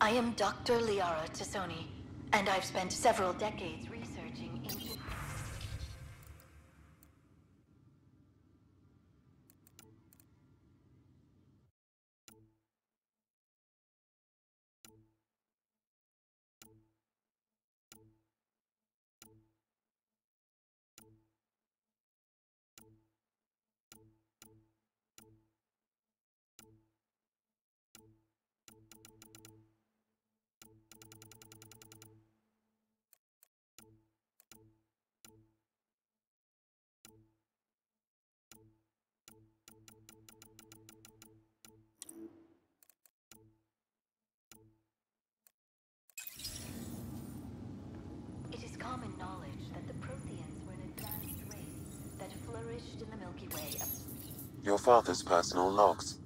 I am Dr. Liara Tassoni, and I've spent several decades researching ancient... It is common knowledge that the Protheans were an advanced race that flourished in the Milky Way. Your father's personal logs.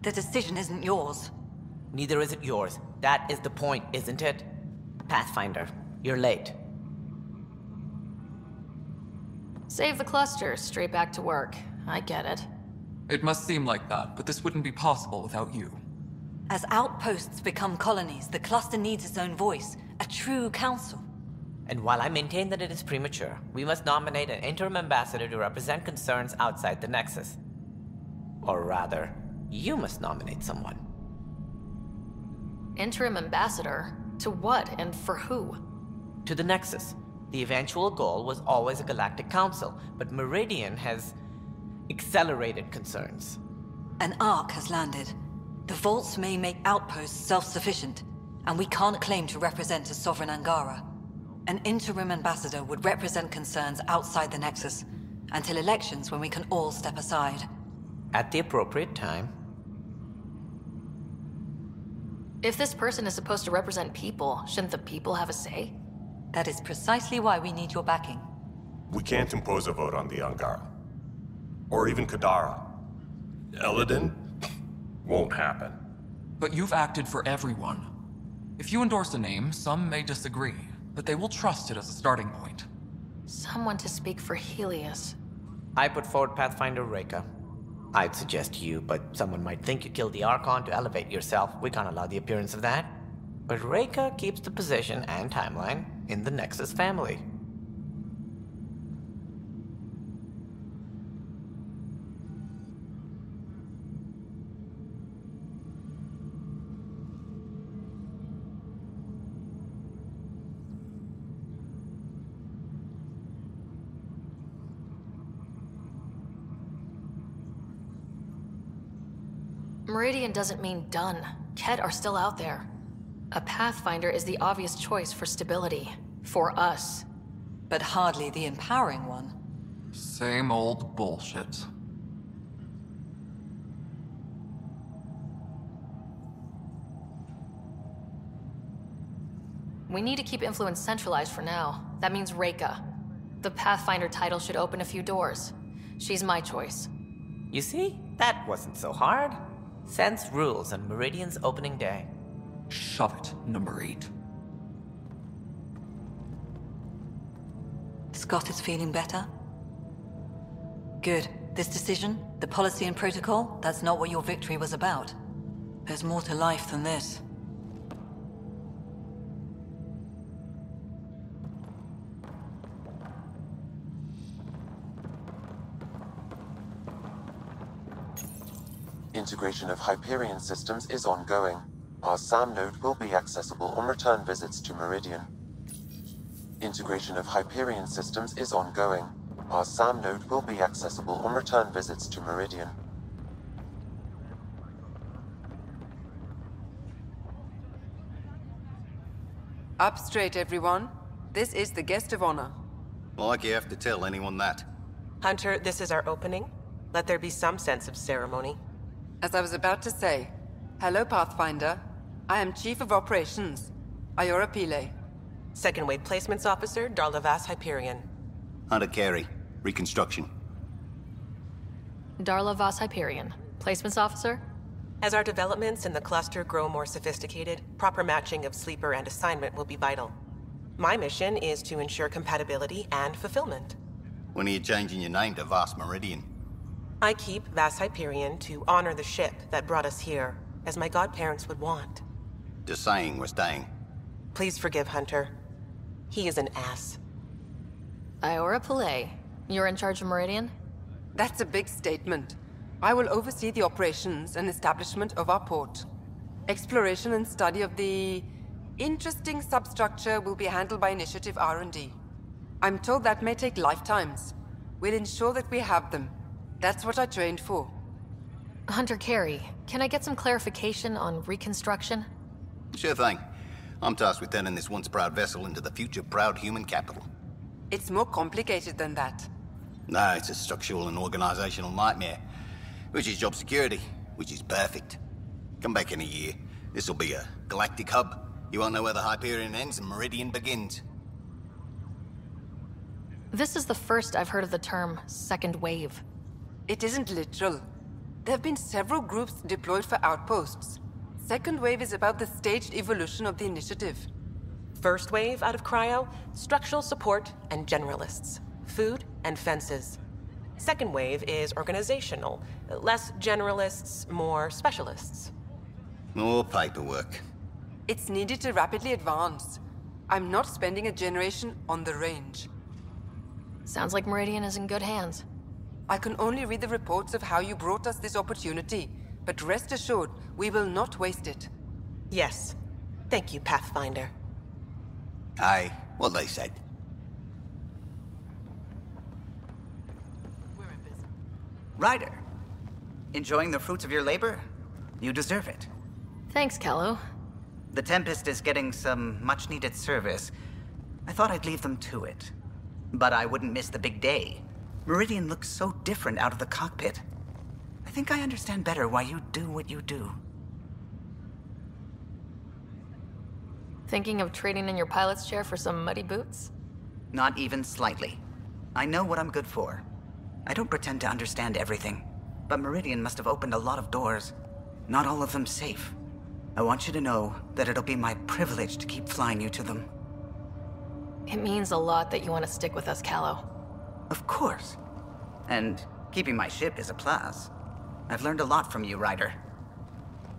The decision isn't yours. Neither is it yours. That is the point, isn't it? Pathfinder, you're late. Save the cluster, straight back to work. I get it. It must seem like that, but this wouldn't be possible without you. As outposts become colonies, the cluster needs its own voice, a true council. And while I maintain that it is premature, we must nominate an interim ambassador to represent concerns outside the Nexus. Or rather, you must nominate someone. Interim ambassador? To what and for who? To the Nexus. The eventual goal was always a galactic council, but Meridian has accelerated concerns. An arc has landed. The vaults may make outposts self-sufficient, and we can't claim to represent a sovereign Angara. An interim ambassador would represent concerns outside the Nexus, until elections when we can all step aside. At the appropriate time. If this person is supposed to represent people, shouldn't the people have a say? That is precisely why we need your backing. We can't impose a vote on the Angara. Or even Kadara. Eladin? Won't happen. But you've acted for everyone. If you endorse a name, some may disagree, but they will trust it as a starting point. Someone to speak for Helios. I put forward Pathfinder Reka. I'd suggest you, but someone might think you killed the Archon to elevate yourself. We can't allow the appearance of that. But Reka keeps the position and timeline in the Nexus family. Meridian doesn't mean done. Ket are still out there. A Pathfinder is the obvious choice for stability. For us. But hardly the empowering one. Same old bullshit. We need to keep influence centralized for now. That means Reka. The Pathfinder title should open a few doors. She's my choice. You see? That wasn't so hard. Sense rules on Meridian's opening day. Shove it, number 8. Scott is feeling better? Good. This decision, the policy and protocol, that's not what your victory was about. There's more to life than this. Integration of Hyperion systems is ongoing. Our SAM node will be accessible on return visits to Meridian. Integration of Hyperion systems is ongoing. Our SAM node will be accessible on return visits to Meridian. Up straight, everyone. This is the guest of honor. Like you have to tell anyone that. Hunter, this is our opening. Let there be some sense of ceremony. As I was about to say, hello, Pathfinder. I am Chief of Operations, Ayora Pile. Second Wave Placements Officer, Darlavas Hyperion. Hunter Carey, Reconstruction. Darla Voss Hyperion. Placements Officer? As our developments in the cluster grow more sophisticated, proper matching of sleeper and assignment will be vital. My mission is to ensure compatibility and fulfillment. When are you changing your name to Vast Meridian? I keep Vast Hyperion to honor the ship that brought us here, as my godparents would want. Just saying we're staying. Please forgive Hunter. He is an ass. Iora Pillay, you're in charge of Meridian? That's a big statement. I will oversee the operations and establishment of our port. Exploration and study of the interesting substructure will be handled by Initiative R&D. I'm told that may take lifetimes. We'll ensure that we have them. That's what I trained for. Hunter Carey, can I get some clarification on reconstruction? Sure thing. I'm tasked with turning this once proud vessel into the future proud human capital. It's more complicated than that. No, it's a structural and organizational nightmare. Which is job security, which is perfect. Come back in a year. This'll be a galactic hub. You won't know where the Hyperion ends and Meridian begins. This is the first I've heard of the term second wave. It isn't literal. There have been several groups deployed for outposts. Second wave is about the staged evolution of the initiative. First wave out of cryo, structural support and generalists. Food and fences. Second wave is organizational. Less generalists, more specialists. More paperwork. It's needed to rapidly advance. I'm not spending a generation on the range. Sounds like Meridian is in good hands. I can only read the reports of how you brought us this opportunity, but rest assured, we will not waste it. Yes. Thank you, Pathfinder. Aye, what they said. Ryder, enjoying the fruits of your labor? You deserve it. Thanks, Callow. The Tempest is getting some much-needed service. I thought I'd leave them to it. But I wouldn't miss the big day. Meridian looks so different out of the cockpit. I think I understand better why you do what you do. Thinking of trading in your pilot's chair for some muddy boots? Not even slightly. I know what I'm good for. I don't pretend to understand everything, but Meridian must have opened a lot of doors. Not all of them safe. I want you to know that it'll be my privilege to keep flying you to them. It means a lot that you want to stick with us, Callow. Of course. And keeping my ship is a plus. I've learned a lot from you, Ryder.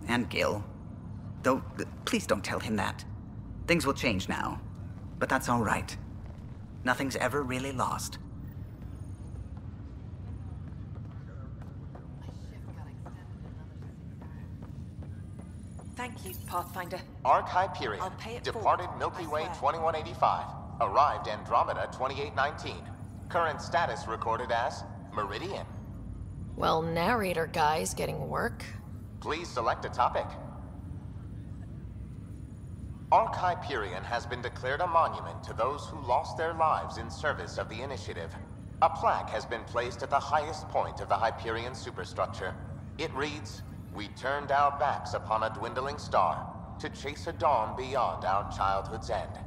And Gil. Though, please don't tell him that. Things will change now. But that's all right. Nothing's ever really lost. Thank you, Pathfinder. Arc Hyperion, I'll pay it departed forward, Milky I Way swear. 2185, arrived Andromeda 2819. Current status recorded as Meridian. Well, narrator guy's getting work. Please select a topic. Arc Hyperion has been declared a monument to those who lost their lives in service of the Initiative. A plaque has been placed at the highest point of the Hyperion superstructure. It reads, "We turned our backs upon a dwindling star to chase a dawn beyond our childhood's end."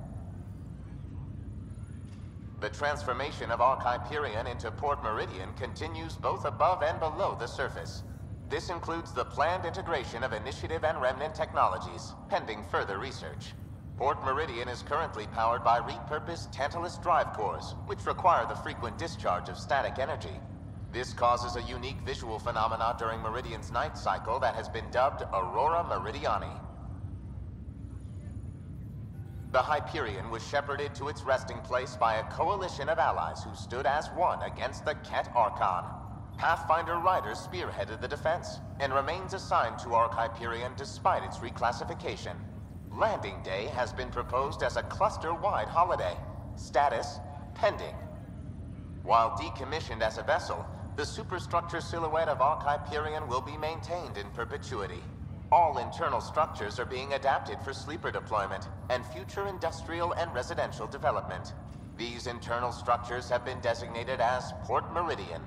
The transformation of Arc Hyperion into Port Meridian continues both above and below the surface. This includes the planned integration of Initiative and Remnant technologies, pending further research. Port Meridian is currently powered by repurposed Tantalus drive cores, which require the frequent discharge of static energy. This causes a unique visual phenomena during Meridian's night cycle that has been dubbed Aurora Meridiani. The Hyperion was shepherded to its resting place by a coalition of allies who stood as one against the Ket Archon. Pathfinder Ryder spearheaded the defense, and remains assigned to Arc Hyperion despite its reclassification. Landing Day has been proposed as a cluster-wide holiday. Status, pending. While decommissioned as a vessel, the superstructure silhouette of Arc Hyperion will be maintained in perpetuity. All internal structures are being adapted for sleeper deployment and future industrial and residential development. These internal structures have been designated as Port Meridian.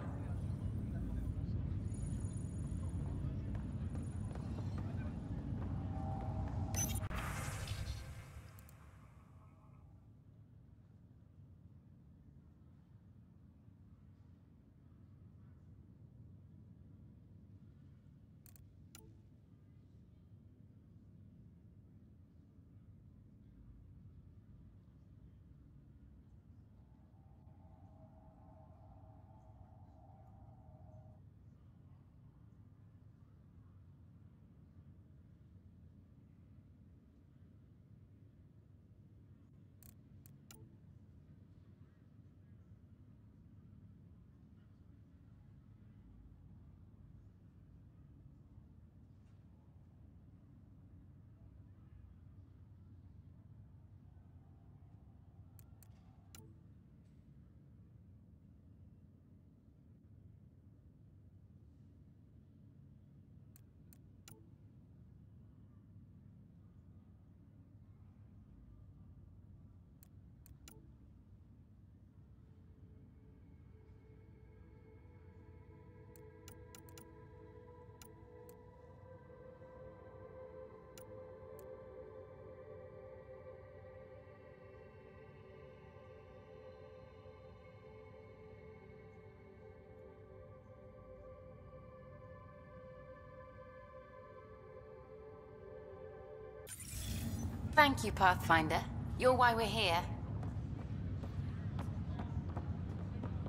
Thank you, Pathfinder. You're why we're here.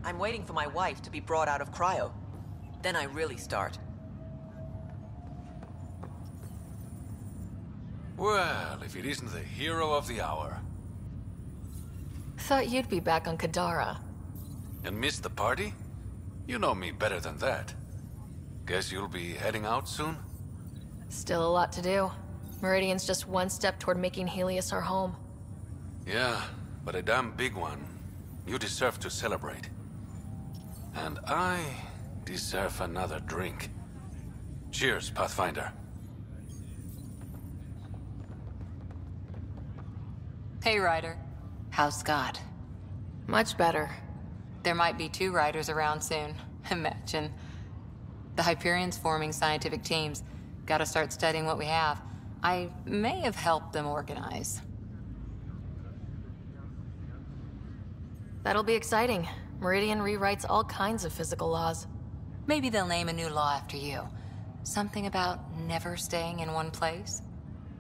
I'm waiting for my wife to be brought out of cryo. Then I really start. Well, if it isn't the hero of the hour. Thought you'd be back on Kadara. And miss the party? You know me better than that. Guess you'll be heading out soon? Still a lot to do. Meridian's just one step toward making Helios our home. Yeah, but a damn big one. You deserve to celebrate. And I deserve another drink. Cheers, Pathfinder. Hey, Ryder. How's Scott? Much better. There might be 2 Riders around soon. Imagine. The Hyperion's forming scientific teams. Gotta start studying what we have. I may have helped them organize. That'll be exciting. Meridian rewrites all kinds of physical laws. Maybe they'll name a new law after you. Something about never staying in one place?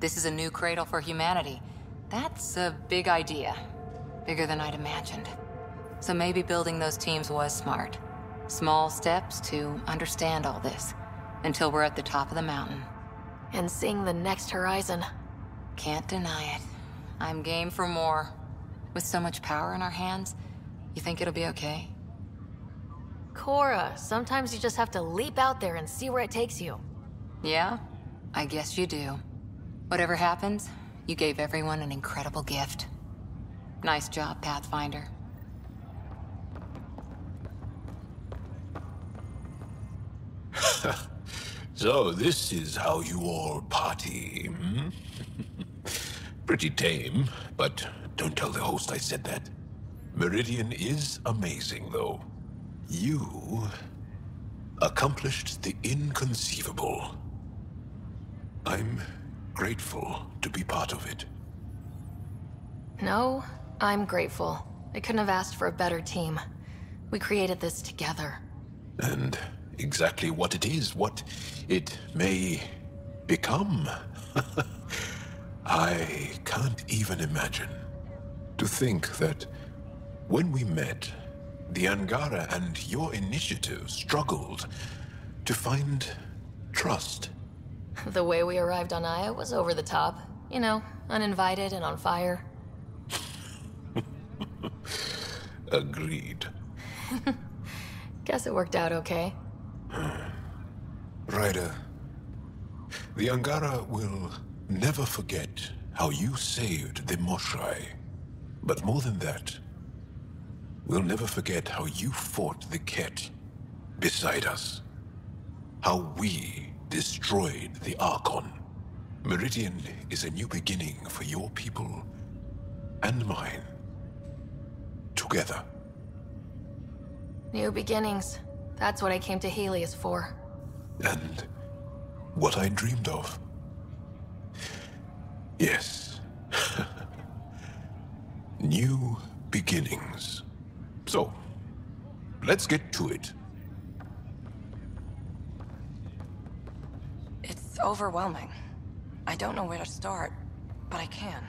This is a new cradle for humanity. That's a big idea. Bigger than I'd imagined. So maybe building those teams was smart. Small steps to understand all this. Until we're at the top of the mountain. And seeing the next horizon. Can't deny it. I'm game for more. With so much power in our hands, you think it'll be okay? Cora, sometimes you just have to leap out there and see where it takes you. Yeah? I guess you do. Whatever happens, you gave everyone an incredible gift. Nice job, Pathfinder. So this is how you all party, hmm? Pretty tame, but don't tell the host I said that. Meridian is amazing, though. You accomplished the inconceivable. I'm grateful to be part of it. No, I'm grateful. I couldn't have asked for a better team. We created this together. And exactly what it is, what it may become. I can't even imagine. To think that when we met, the Angara and your initiative struggled to find trust. The way we arrived on Aya was over the top. You know, uninvited and on fire. Agreed. Guess it worked out okay. Ryder, the Angara will never forget how you saved the Moshai. But more than that, we'll never forget how you fought the Ket beside us. How we destroyed the Archon. Meridian is a new beginning for your people and mine. Together. New beginnings. That's what I came to Helios for. And what I dreamed of. Yes. New beginnings. So, let's get to it. It's overwhelming. I don't know where to start, but I can.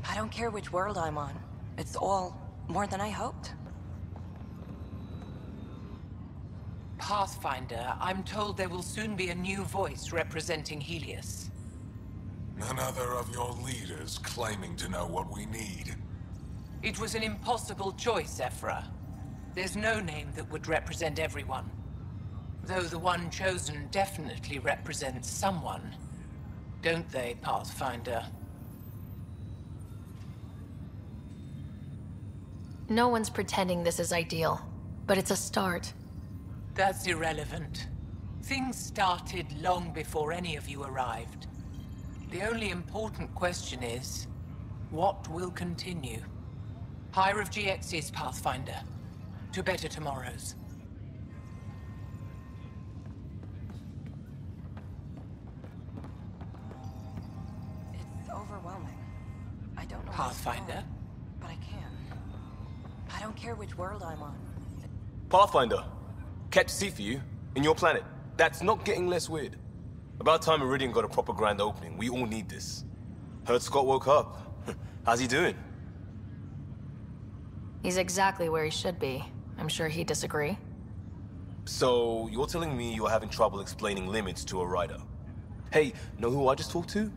I don't care which world I'm on. It's all more than I hoped. Pathfinder, I'm told there will soon be a new voice representing Helios. None other of your leaders claiming to know what we need. It was an impossible choice, Ephra. There's no name that would represent everyone. Though the one chosen definitely represents someone. Don't they, Pathfinder? No one's pretending this is ideal, but it's a start. That's irrelevant. Things started long before any of you arrived. The only important question is, what will continue? Higher of GX's, Pathfinder. To better tomorrows. It's overwhelming. I don't know Pathfinder? but I can. I don't care which world I'm on. Pathfinder, catch C for you, in your planet. That's not getting less weird. About time Meridian got a proper grand opening. We all need this. Heard Scott woke up. How's he doing? He's exactly where he should be. I'm sure he'd disagree. So, you're telling me you're having trouble explaining limits to a rider? Hey, know who I just talked to?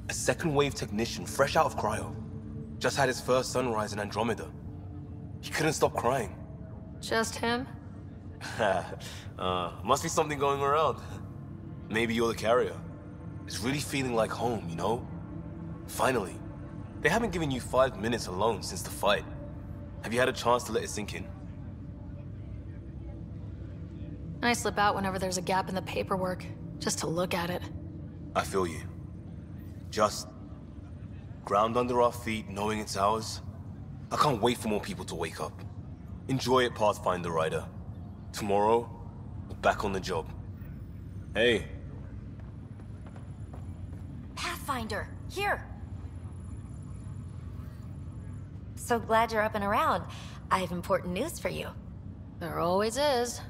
A second wave technician fresh out of cryo. Just had his first sunrise in Andromeda. He couldn't stop crying. Just him? Must be something going around. Maybe you're the carrier. It's really feeling like home, you know? Finally. They haven't given you 5 minutes alone since the fight. Have you had a chance to let it sink in? I slip out whenever there's a gap in the paperwork, just to look at it. I feel you. Just ground under our feet, knowing it's ours. I can't wait for more people to wake up. Enjoy it, Pathfinder Rider. Tomorrow, we're back on the job. Hey. Pathfinder, here! So glad you're up and around. I have important news for you. There always is.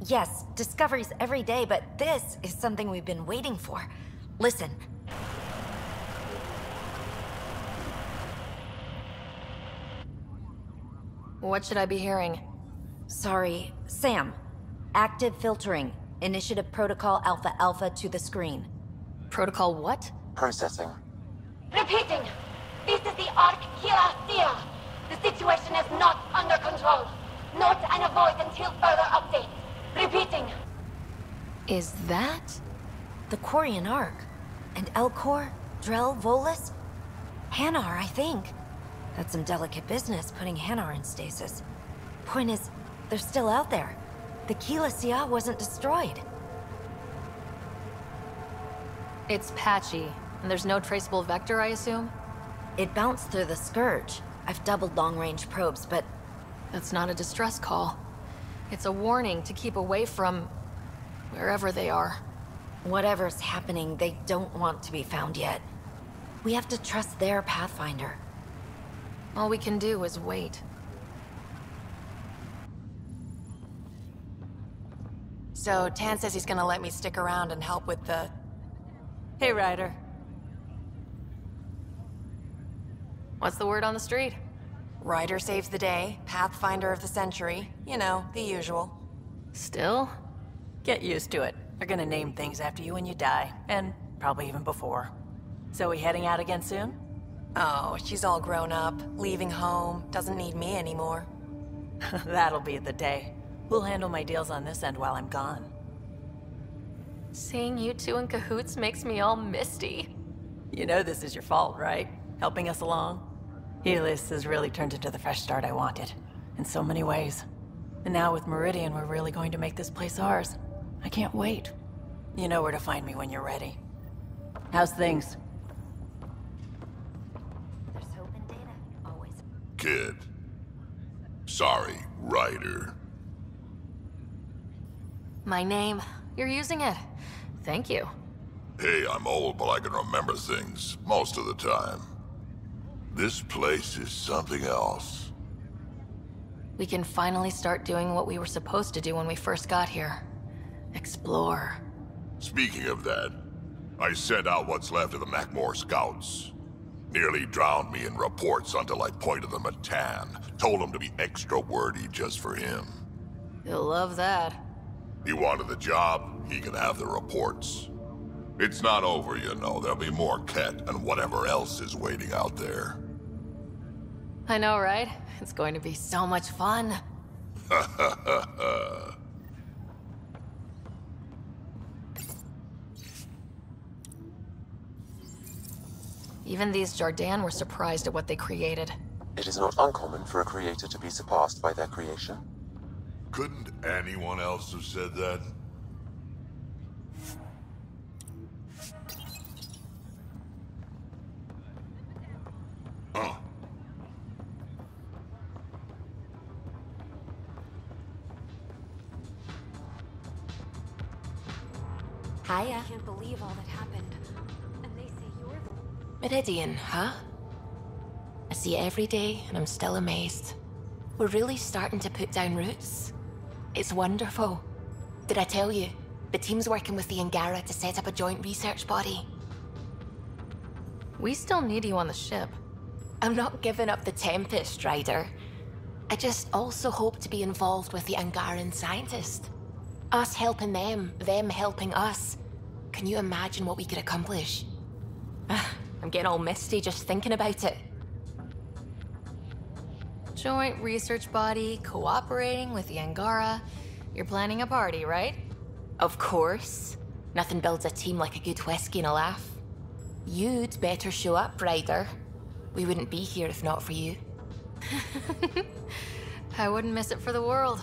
Yes, discoveries every day, but this is something we've been waiting for. Listen. What should I be hearing? Sorry, Sam. Active filtering. Initiative Protocol Alpha Alpha to the screen. Protocol what? Processing. Repeating. This is the Ark Kira. The situation is not under control. Note and avoid until further updates. Repeating. Is that? The Quarian Ark. And Elcor, Drell, Volus? Hanar, I think. That's some delicate business, putting Hanar in stasis. Point is, they're still out there. The Keelah wasn't destroyed. It's patchy, and there's no traceable vector, I assume? It bounced through the Scourge. I've doubled long-range probes, but... That's not a distress call. It's a warning to keep away from... wherever they are. Whatever's happening, they don't want to be found yet. We have to trust their Pathfinder. All we can do is wait. So, Tan says he's gonna let me stick around and help with the... Hey, Ryder. What's the word on the street? Ryder saves the day, Pathfinder of the century. You know, the usual. Still? Get used to it. They're gonna name things after you when you die, and probably even before. So we heading out again soon? Oh, she's all grown up, leaving home, doesn't need me anymore. That'll be the day. We'll handle my deals on this end while I'm gone. Seeing you two in cahoots makes me all misty. You know this is your fault, right? Helping us along? Helios has really turned into the fresh start I wanted, in so many ways. And now with Meridian, we're really going to make this place ours. I can't wait. You know where to find me when you're ready. How's things? There's hope in data, always. Kid. Sorry, Ryder. My name. You're using it. Thank you. Hey, I'm old, but I can remember things most of the time. This place is something else. We can finally start doing what we were supposed to do when we first got here. Explore. Speaking of that, I sent out what's left of the Macmore scouts. Nearly drowned me in reports until I pointed them at Tan. Told him to be extra wordy just for him. You'll love that. He wanted the job, he can have the reports. It's not over, you know. There'll be more Ket and whatever else is waiting out there. I know, right? It's going to be so much fun. Ha ha ha ha. Even these Jardan were surprised at what they created. It is not uncommon for a creator to be surpassed by their creation. Couldn't anyone else have said that? Hiya. I can't believe all that happened. And they say you're the... Meridian, huh? I see it every day, and I'm still amazed. We're really starting to put down roots. It's wonderful. Did I tell you? The team's working with the Angara to set up a joint research body. We still need you on the ship. I'm not giving up the Tempest, Ryder. I just also hope to be involved with the Angaran scientists. Us helping them helping us. Can you imagine what we could accomplish? I'm getting all misty just thinking about it. Joint research body, cooperating with the Angara. You're planning a party, right? Of course. Nothing builds a team like a good whiskey and a laugh. You'd better show up, Ryder. We wouldn't be here if not for you. I wouldn't miss it for the world.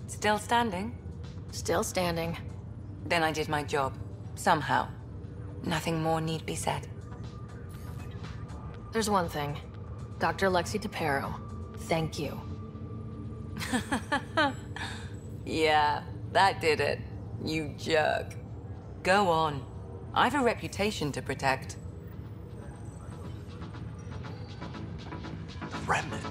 Still standing? Still standing. Then I did my job. Somehow. Nothing more need be said. There's one thing. Dr. Lexi DePero, thank you. Yeah, that did it. You jerk. Go on. I've a reputation to protect. Remnant.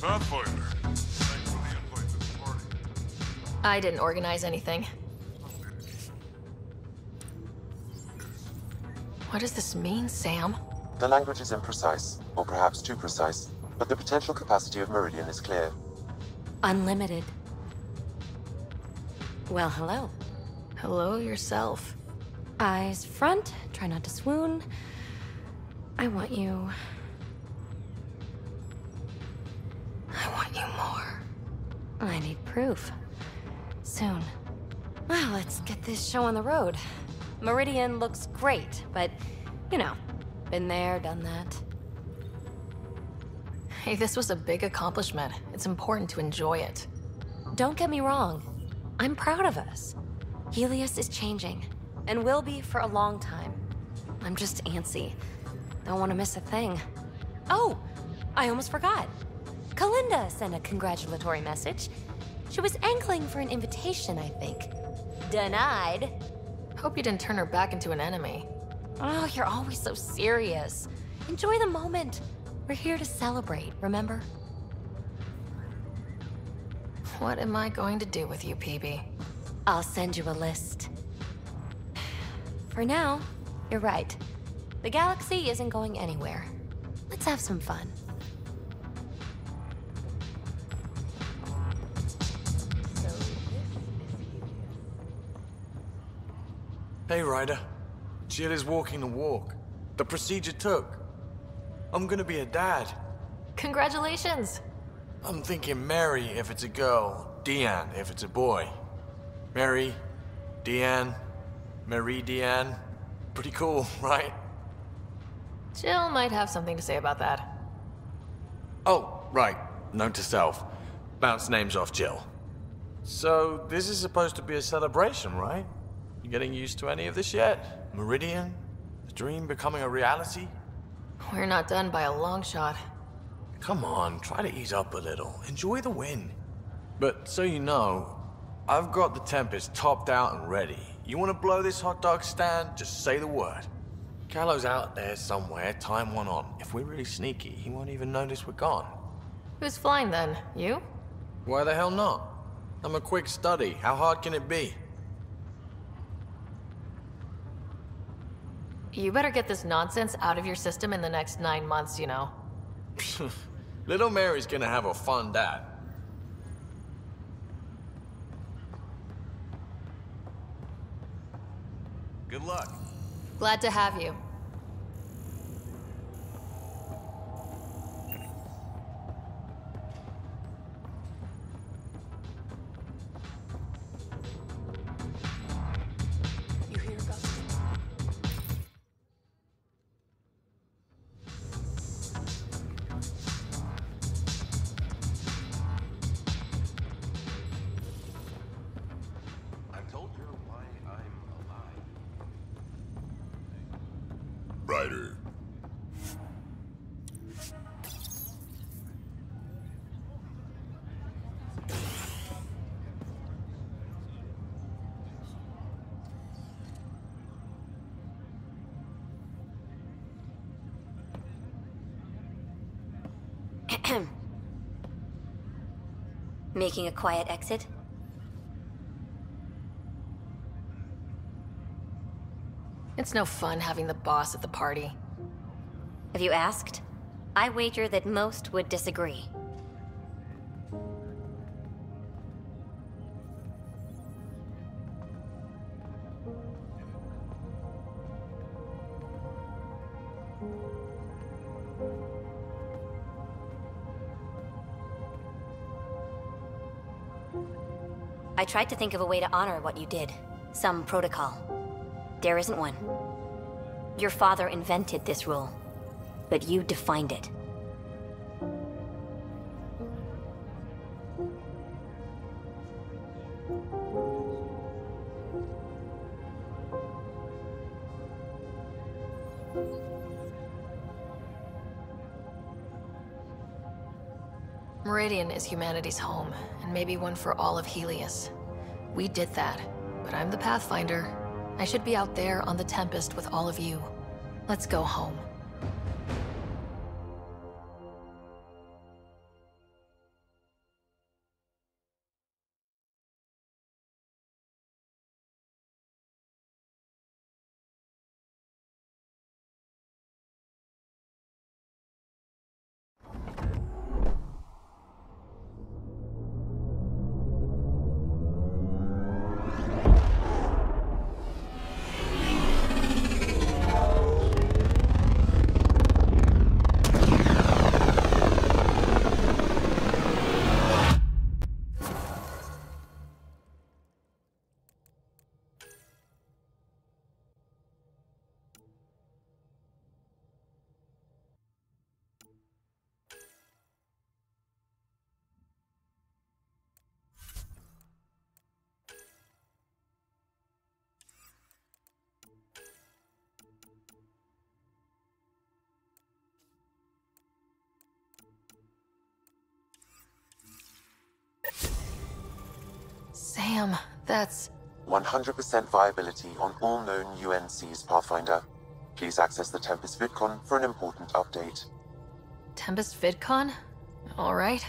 Pathfinder. Thanks for the invite to the party. I didn't organize anything. What does this mean, Sam? The language is imprecise, or perhaps too precise, but the potential capacity of Meridian is clear. Unlimited. Well, hello. Hello yourself. Eyes front, try not to swoon. I want you. I want you more. I need proof. Soon. Well, let's get this show on the road. Meridian looks great, but, you know, been there, done that. Hey, this was a big accomplishment. It's important to enjoy it. Don't get me wrong. I'm proud of us. Helios is changing, and will be for a long time. I'm just antsy. Don't want to miss a thing. Oh, I almost forgot. Kalinda sent a congratulatory message. She was angling for an invitation, I think. Denied. Hope you didn't turn her back into an enemy. Oh, you're always so serious. Enjoy the moment. We're here to celebrate, remember? What am I going to do with you, PB? I'll send you a list. For now, you're right. The galaxy isn't going anywhere. Let's have some fun. Hey, Ryder. Jill is walking the walk. The procedure took. I'm gonna be a dad. Congratulations! I'm thinking Mary if it's a girl, Deanne if it's a boy. Mary, Deanne, Marie Deanne. Pretty cool, right? Jill might have something to say about that. Oh, right. Note to self. Bounce names off Jill. So, this is supposed to be a celebration, right? You getting used to any of this yet? Meridian? The dream becoming a reality? We're not done by a long shot. Come on, try to ease up a little. Enjoy the win. But so you know, I've got the Tempest topped out and ready. You want to blow this hot dog stand? Just say the word. Callow's out there somewhere, time one on. If we're really sneaky, he won't even notice we're gone. Who's flying then? You? Why the hell not? I'm a quick study. How hard can it be? You better get this nonsense out of your system in the next 9 months, you know. Little Mary's gonna have a fun dad. Good luck. Glad to have you. Ryder. Making a quiet exit? It's no fun having the boss at the party. Have you asked? I wager that most would disagree. I tried to think of a way to honor what you did. Some protocol. There isn't one. Your father invented this rule, but you defined it. Meridian is humanity's home, and maybe one for all of Helios. We did that, but I'm the Pathfinder. I should be out there on the Tempest with all of you. Let's go home. Sam, that's... 100% viability on all known UNCs, Pathfinder. Please access the Tempest VidCon for an important update. Tempest VidCon? All right.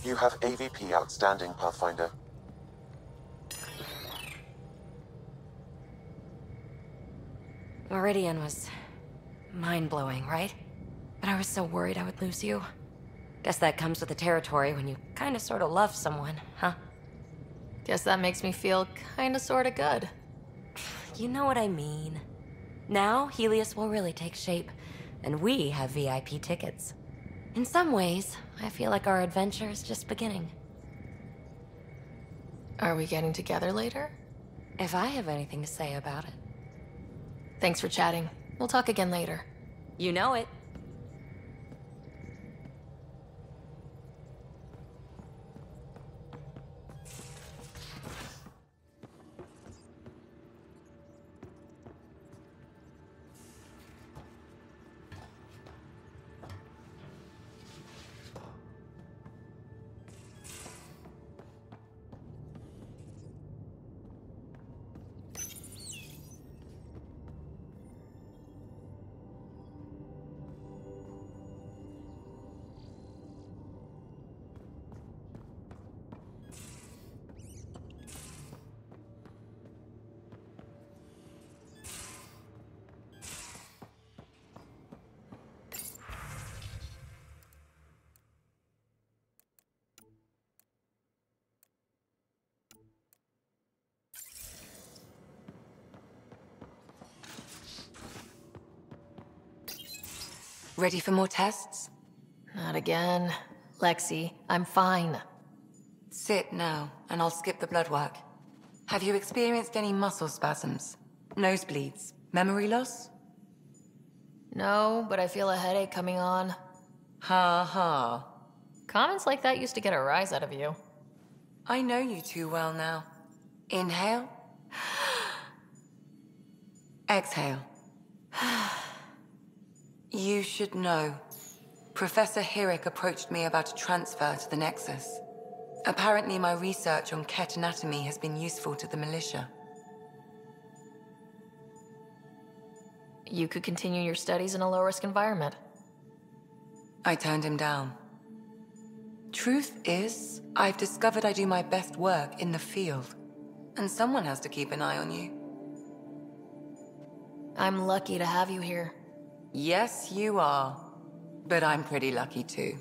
You have AVP outstanding, Pathfinder. Meridian was mind-blowing, right? But I was so worried I would lose you. Guess that comes with the territory when you kinda sorta love someone, huh? Guess that makes me feel kinda sorta good. You know what I mean. Now, Helios will really take shape, and we have VIP tickets. In some ways, I feel like our adventure is just beginning. Are we getting together later? If I have anything to say about it. Thanks for chatting. We'll talk again later. You know it. Ready for more tests? Not again. Lexi, I'm fine. Sit now, and I'll skip the blood work. Have you experienced any muscle spasms? Nosebleeds? Memory loss? No, but I feel a headache coming on. Ha ha. Comments like that used to get a rise out of you. I know you too well now. Inhale. Exhale. You should know. Professor Hirik approached me about a transfer to the Nexus. Apparently my research on Ket anatomy has been useful to the militia. You could continue your studies in a low-risk environment. I turned him down. Truth is, I've discovered I do my best work in the field. And someone has to keep an eye on you. I'm lucky to have you here. Yes, you are. But I'm pretty lucky too.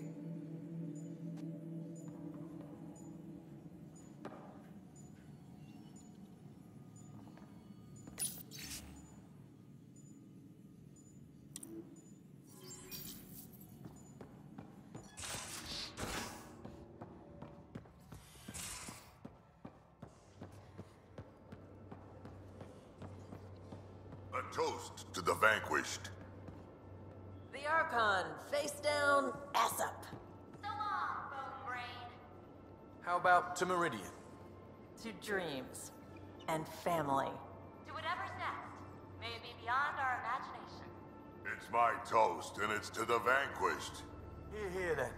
A toast to the vanquished. The Archon, face down, ass up. So long, bone brain. How about to Meridian? To dreams. And family. To whatever's next. May it be beyond our imagination. It's my toast, and it's to the vanquished. Here then.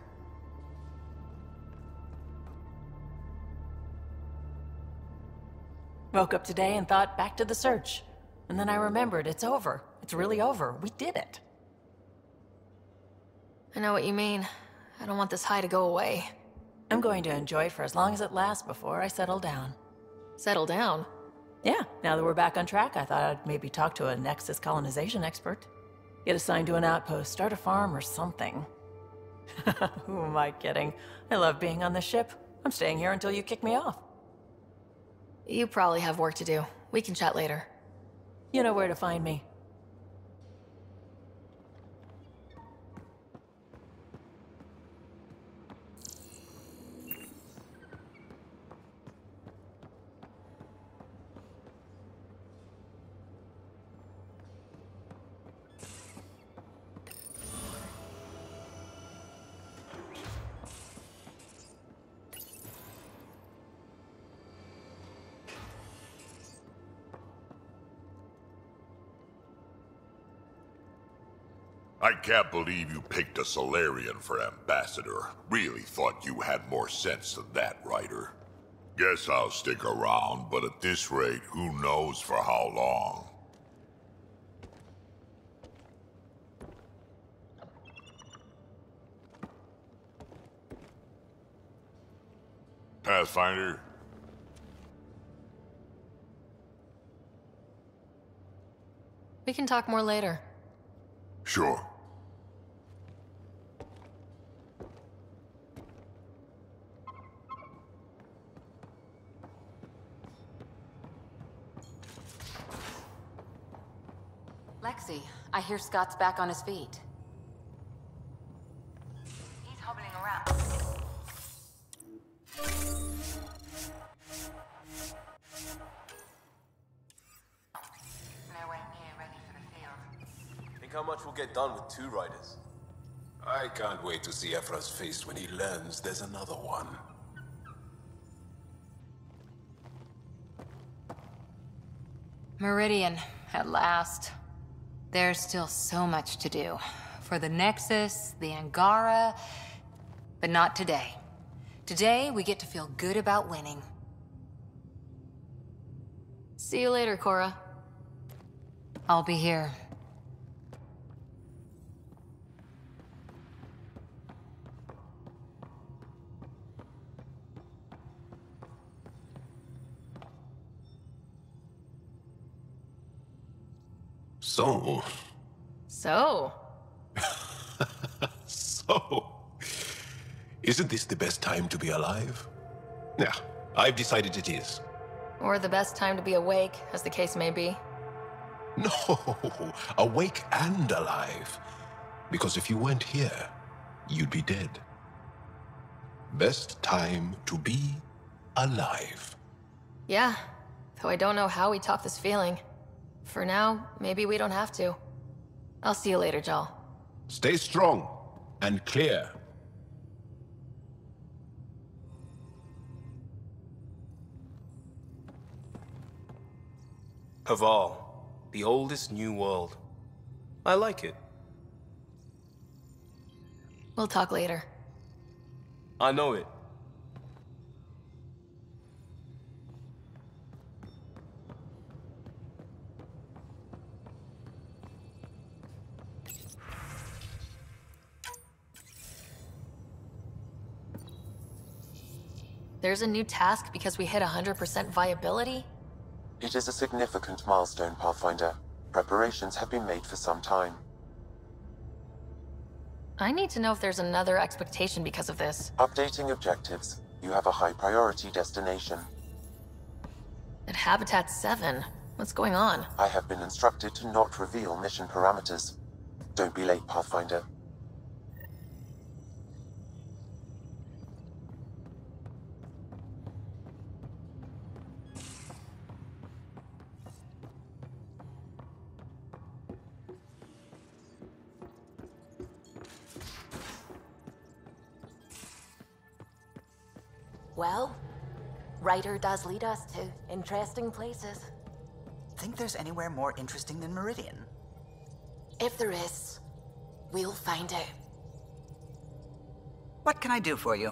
Woke up today and thought back to the search. And then I remembered it's over. It's really over. We did it. I know what you mean. I don't want this high to go away. I'm going to enjoy it for as long as it lasts before I settle down. Settle down? Yeah, now that we're back on track, I thought I'd maybe talk to a Nexus colonization expert. Get assigned to an outpost, start a farm or something. Who am I kidding? I love being on the ship. I'm staying here until you kick me off. You probably have work to do. We can chat later. You know where to find me. I can't believe you picked a Solarian for ambassador. Really thought you had more sense than that, Ryder. Guess I'll stick around, but at this rate, who knows for how long. Pathfinder? We can talk more later. Sure. Lexi, I hear Scott's back on his feet. He's hobbling around. Nowhere near ready for the field. Think how much we'll get done with 2 riders? I can't wait to see Ephra's face when he learns there's another one. Meridian, at last. There's still so much to do. For the Nexus, the Angara, but not today. Today, we get to feel good about winning. See you later, Cora. I'll be here. So... So... Isn't this the best time to be alive? Yeah, I've decided it is. Or the best time to be awake, as the case may be. No, awake and alive. Because if you weren't here, you'd be dead. Best time to be alive. Yeah, though I don't know how we top this feeling. For now, maybe we don't have to. I'll see you later, Jal. Stay strong and clear. Haval, the oldest new world. I like it. We'll talk later. I know it. There's a new task because we hit 100% viability? It is a significant milestone, Pathfinder. Preparations have been made for some time. I need to know if there's another expectation because of this. Updating objectives. You have a high priority destination. At Habitat 7, what's going on? I have been instructed to not reveal mission parameters. Don't be late, Pathfinder. Well, Ryder does lead us to interesting places. Think there's anywhere more interesting than Meridian? If there is, we'll find out. What can I do for you?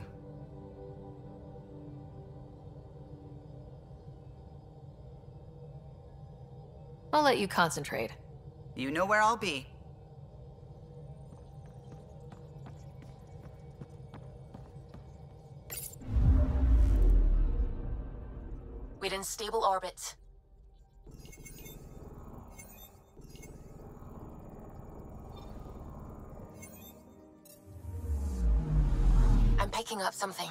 I'll let you concentrate. You know where I'll be. We're in stable orbit. I'm picking up something.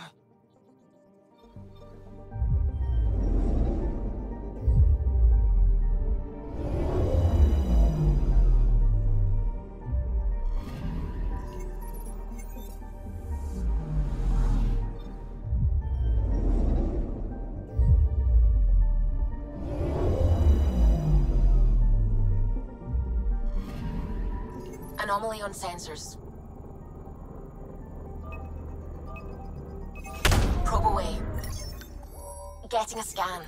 Anomaly on sensors. Probe away. Getting a scan.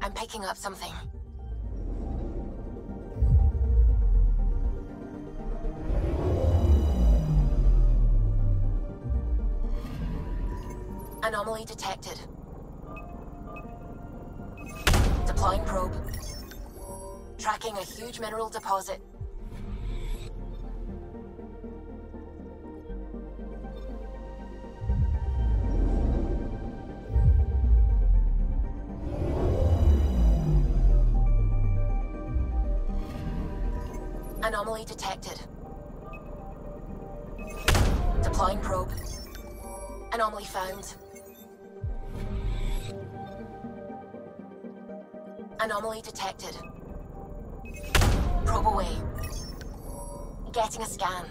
I'm picking up something. Anomaly detected. Deploying probe. Tracking a huge mineral deposit. Anomaly detected. Deploying probe. Anomaly found. Anomaly detected. Probe away. Getting a scan.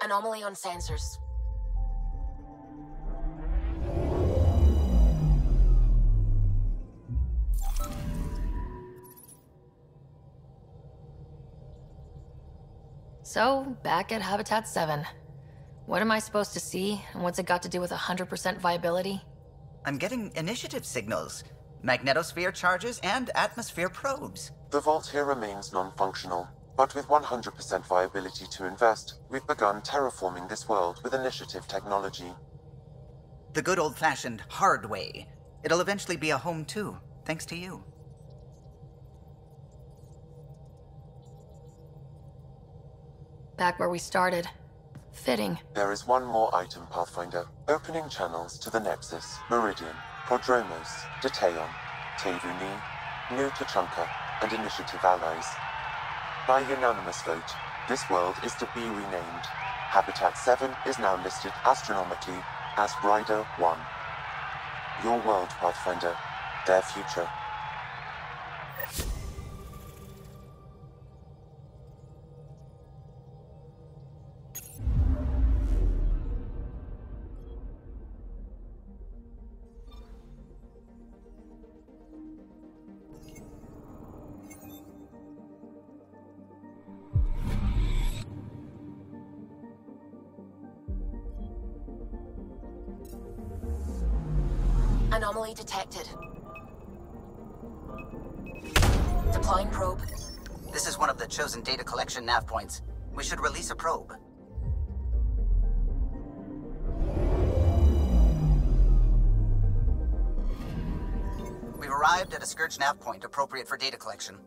Anomaly on sensors. So, back at Habitat 7. What am I supposed to see, and what's it got to do with 100% viability? I'm getting initiative signals, magnetosphere charges, and atmosphere probes. The vault here remains non-functional, but with 100% viability to invest, we've begun terraforming this world with initiative technology. The good old-fashioned hard way. It'll eventually be a home too, thanks to you. Back where we started. Fitting. There is one more item, Pathfinder. Opening channels to the Nexus, Meridian, Prodromos, Detaeon, Tevuni, New Tachanka, and Initiative allies. By unanimous vote, this world is to be renamed. Habitat 7 is now listed astronomically as Rider 1. Your world, Pathfinder. Their future. Anomaly detected. Deploying probe. This is one of the chosen data collection nav points. We should release a probe. We've arrived at a Scourge nav point appropriate for data collection.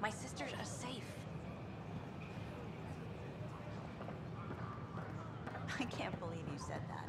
My sisters are safe. I can't believe you said that.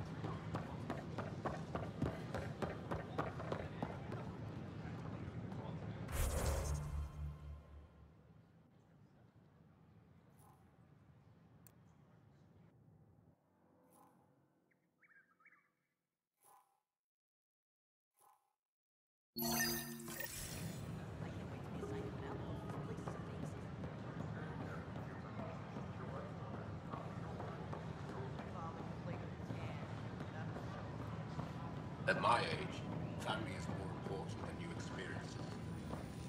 At my age, family is more important than new experiences.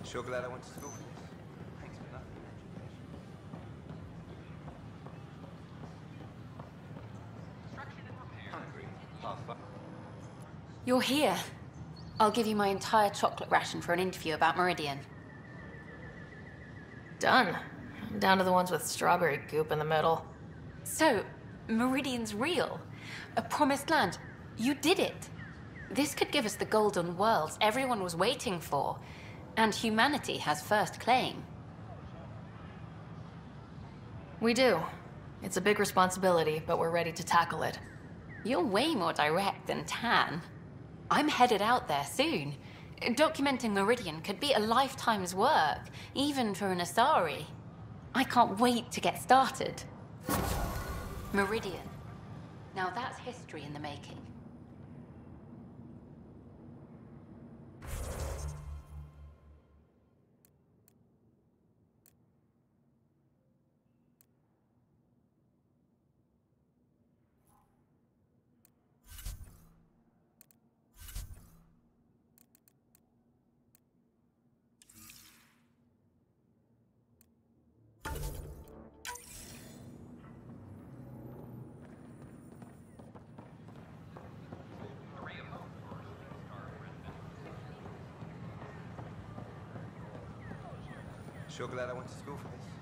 Sure glad I went to school for this. Thanks for nothing. Hungry, Pathfinder. You're here. I'll give you my entire chocolate ration for an interview about Meridian. Done. Down to the ones with strawberry goop in the middle. So, Meridian's real. A promised land. You did it. This could give us the golden worlds everyone was waiting for. And humanity has first claim. We do. It's a big responsibility, but we're ready to tackle it. You're way more direct than Tan. I'm headed out there soon. Documenting Meridian could be a lifetime's work, even for an Asari. I can't wait to get started. Meridian. Now that's history in the making. Sure glad I went to school for this.